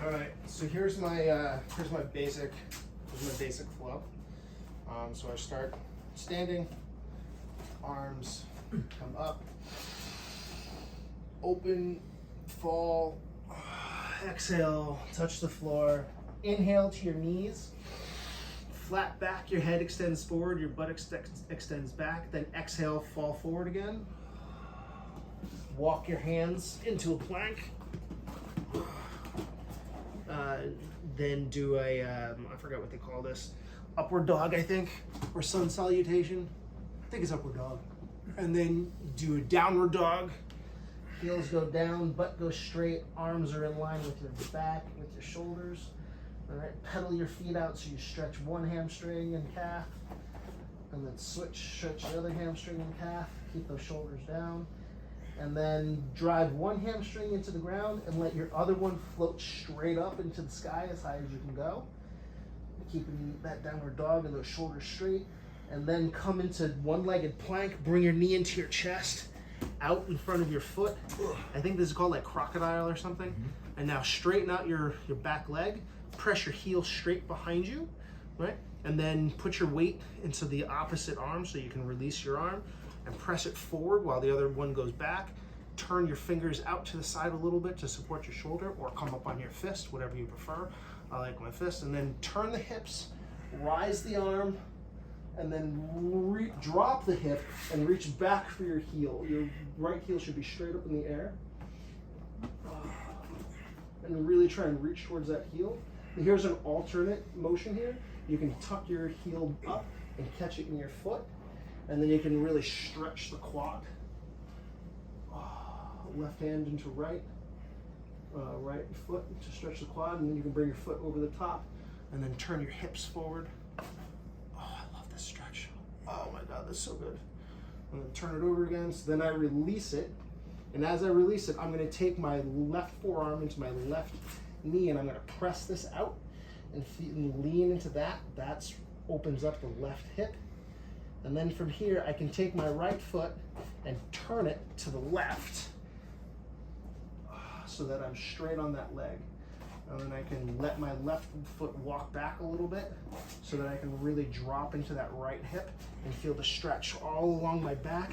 All right, so here's my basic flow. So I start standing, arms come up, open, fall, exhale, touch the floor, inhale to your knees, flat back, your head extends forward, your butt extends back, then exhale, fall forward again. Walk your hands into a plank. Then do a, I forgot what they call this, upward dog, I think, or sun salutation. I think it's upward dog. And then do a downward dog. Heels go down, butt goes straight, arms are in line with your back, with your shoulders. All right, pedal your feet out so you stretch one hamstring and calf, and then stretch the other hamstring and calf. Keep those shoulders down. And then drive one hamstring into the ground and let your other one float straight up into the sky as high as you can go. Keeping that downward dog and those shoulders straight. And then come into one-legged plank, bring your knee into your chest, out in front of your foot. I think this is called like crocodile or something. Mm-hmm. And now straighten out your back leg, press your heel straight behind you, right? And then put your weight into the opposite arm so you can release your arm. And press it forward while the other one goes back. Turn your fingers out to the side a little bit to support your shoulder, or come up on your fist, whatever you prefer. I like my fist. And then turn the hips, rise the arm, and then drop the hip and reach back for your heel. Your right heel should be straight up in the air. And really try and reach towards that heel. And here's an alternate motion here. You can tuck your heel up and catch it in your foot. And then you can really stretch the quad. Left hand into right, right foot to stretch the quad, and then you can bring your foot over the top, and then turn your hips forward. Oh, I love this stretch. Oh my God, that's so good. And then turn it over again, so then I release it. And as I release it, I'm gonna take my left forearm into my left knee, and I'm gonna press this out and lean into that. That opens up the left hip. And then from here, I can take my right foot and turn it to the left so that I'm straight on that leg. And then I can let my left foot walk back a little bit so that I can really drop into that right hip and feel the stretch all along my back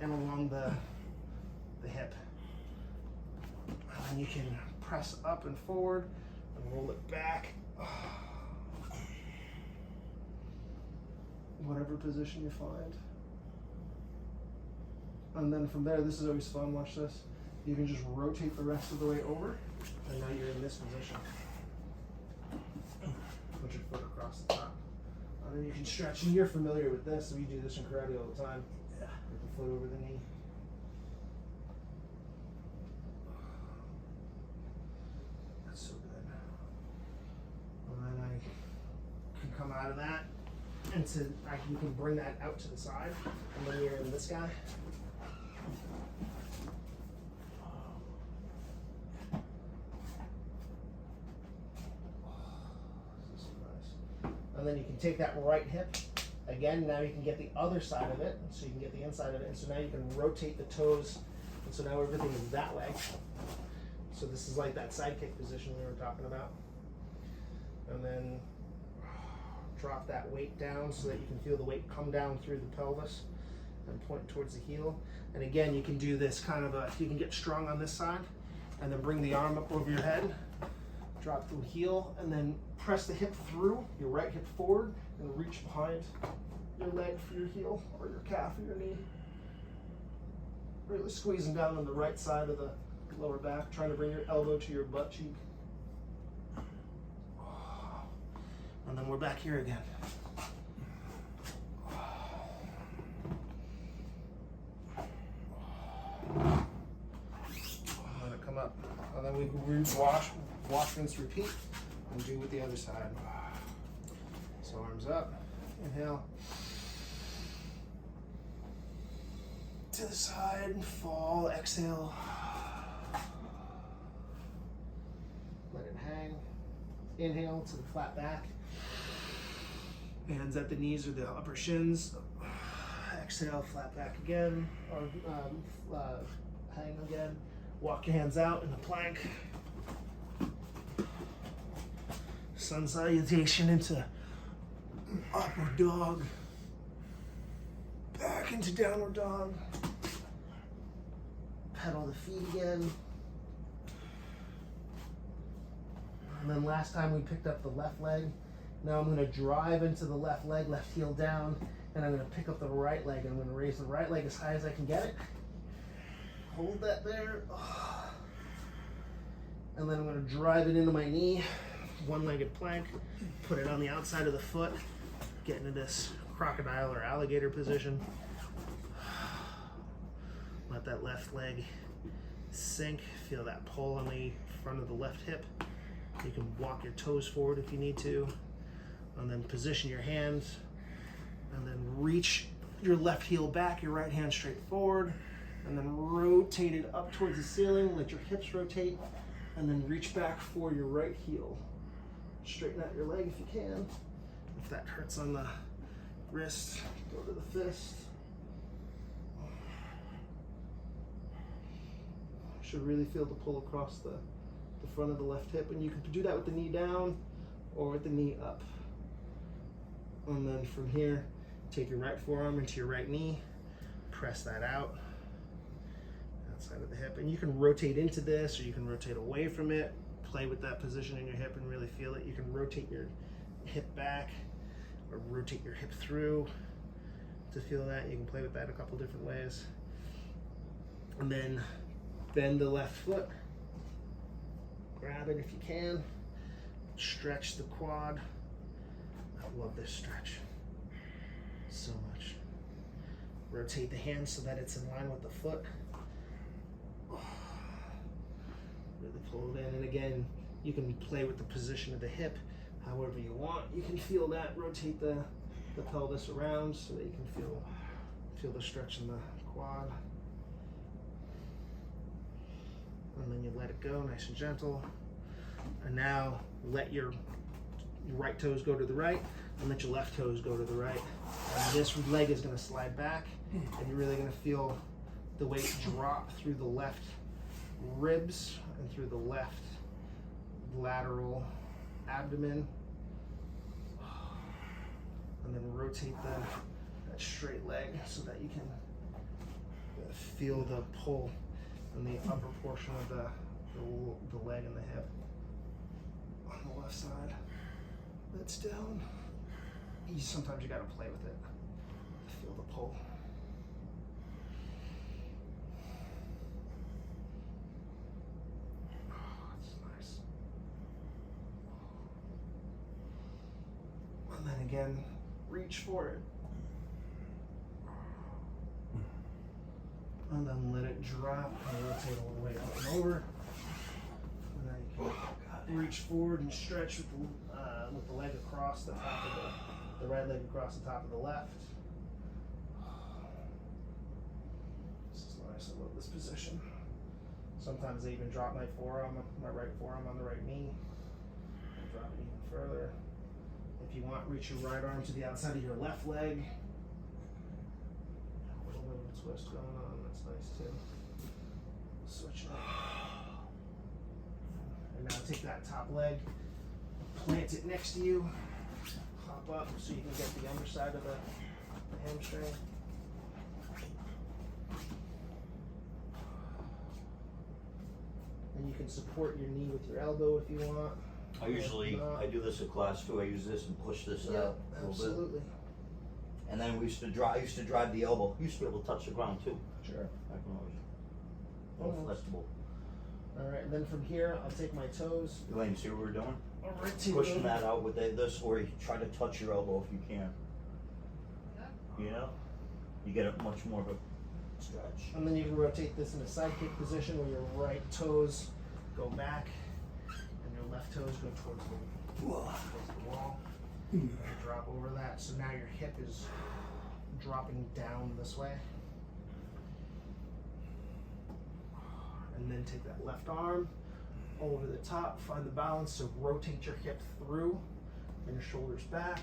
and along the hip. And then you can press up and forward and roll it back. Whatever position you find. And then from there, this is always fun, watch this. You can just rotate the rest of the way over, and now you're in this position. Put your foot across the top. And then you can stretch, and you're familiar with this, so we do this in karate all the time. Yeah. Put the foot over the knee. That's so good. And then I can come out of that. And you can bring that out to the side, and then you're in this guy. This is nice. And then you can take that right hip. Again, now you can get the other side of it, so you can get the inside of it. And so now you can rotate the toes, and so now everything is that way. So this is like that side kick position we were talking about. And then drop that weight down so that you can feel the weight come down through the pelvis and point towards the heel. And again, you can do this kind of you can get strong on this side and then bring the arm up over your head, drop the heel, and then press the hip through, your right hip forward, and reach behind your leg for your heel or your calf or your knee. Really squeezing down on the right side of the lower back, trying to bring your elbow to your butt cheek. And then we're back here again. I'm gonna come up. And then we wash, rinse, repeat, and do with the other side. So arms up, inhale. To the side, fall, exhale. Let it hang. Inhale to the flat back. Hands at the knees or the upper shins. Exhale, flat back again, or hang again. Walk your hands out in the plank. sun salutation into upward dog. Back into downward dog. Pedal the feet again. And then last time we picked up the left leg. Now I'm going to drive into the left leg, left heel down, and I'm going to pick up the right leg. I'm going to raise the right leg as high as I can get it. Hold that there. And then I'm going to drive it into my knee, one-legged plank, put it on the outside of the foot, get into this crocodile or alligator position. Let that left leg sink, feel that pull on the front of the left hip. You can walk your toes forward if you need to, and then position your hands, and then reach your left heel back, your right hand straight forward, and then rotate it up towards the ceiling, let your hips rotate, and then reach back for your right heel. Straighten out your leg if you can. If that hurts on the wrist, go to the fist. Should really feel the pull across the front of the left hip, and you can do that with the knee down or with the knee up. And then from here, take your right forearm into your right knee, press that out, outside of the hip, and you can rotate into this or you can rotate away from it. Play with that position in your hip and really feel it. You can rotate your hip back or rotate your hip through to feel that. You can play with that a couple different ways. And then bend the left foot. Grab it if you can. Stretch the quad. I love this stretch so much. Rotate the hand so that it's in line with the foot. Really pull it in, and again, you can play with the position of the hip however you want. You can feel that. Rotate the pelvis around so that you can feel the stretch in the quad. And then you let it go, nice and gentle. And now let your right toes go to the right, and let your left toes go to the right. And this leg is going to slide back, and you're really going to feel the weight drop through the left ribs and through the left lateral abdomen. And then rotate that straight leg so that you can feel the pull in the upper portion of the leg and the hip. On the left side, that's down. Sometimes you gotta play with it. Feel the pull. Oh, that's nice. And then again, reach for it. And then let it drop and rotate all the way up and over. And then you can reach forward and stretch with the leg across the top of the right leg across the top of the left. This is nice. I love this position. Sometimes I even drop my right forearm on the right knee. And drop it even further. If you want, reach your right arm to the outside of your left leg. A little bit of a twist going on. That's nice too. Switch it up. And now take that top leg, plant it next to you, hop up so you can get the underside of the hamstring. And you can support your knee with your elbow if you want. I do this in class too. I use this and push this out a little absolutely. bit. And then I used to drive the elbow. You used to be able to touch the ground too. Sure. Back when I was more flexible. All right, and then from here, I'll take my toes. Elaine, see what we're doing? Right to Pushing that out with this, or you try to touch your elbow if you can. You know? You get a much more of a stretch. And then you can rotate this in a side kick position where your right toes go back and your left toes go towards the wall. And drop over that. So now your hip is dropping down this way. And then take that left arm over the top, find the balance, so rotate your hip through and your shoulders back.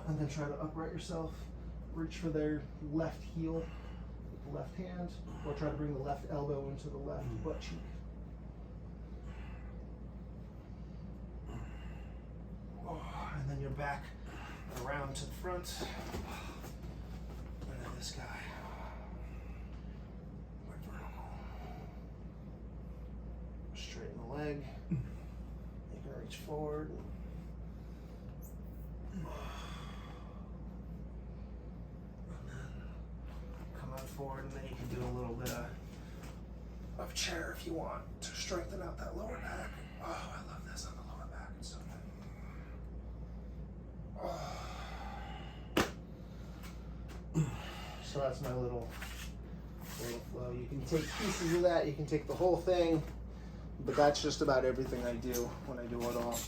And then try to upright yourself. Reach for their left heel with the left hand, or try to bring the left elbow into the left butt cheek. And then you're back around to the front. And then this guy. Straighten the leg. You can reach forward. And then come out forward, and then you can do a little bit of chair if you want to strengthen out that lower back. Oh, I love this on the lower back. It's so good. So that's my little flow. You can take pieces of that. You can take the whole thing. But that's just about everything I do when I do it all.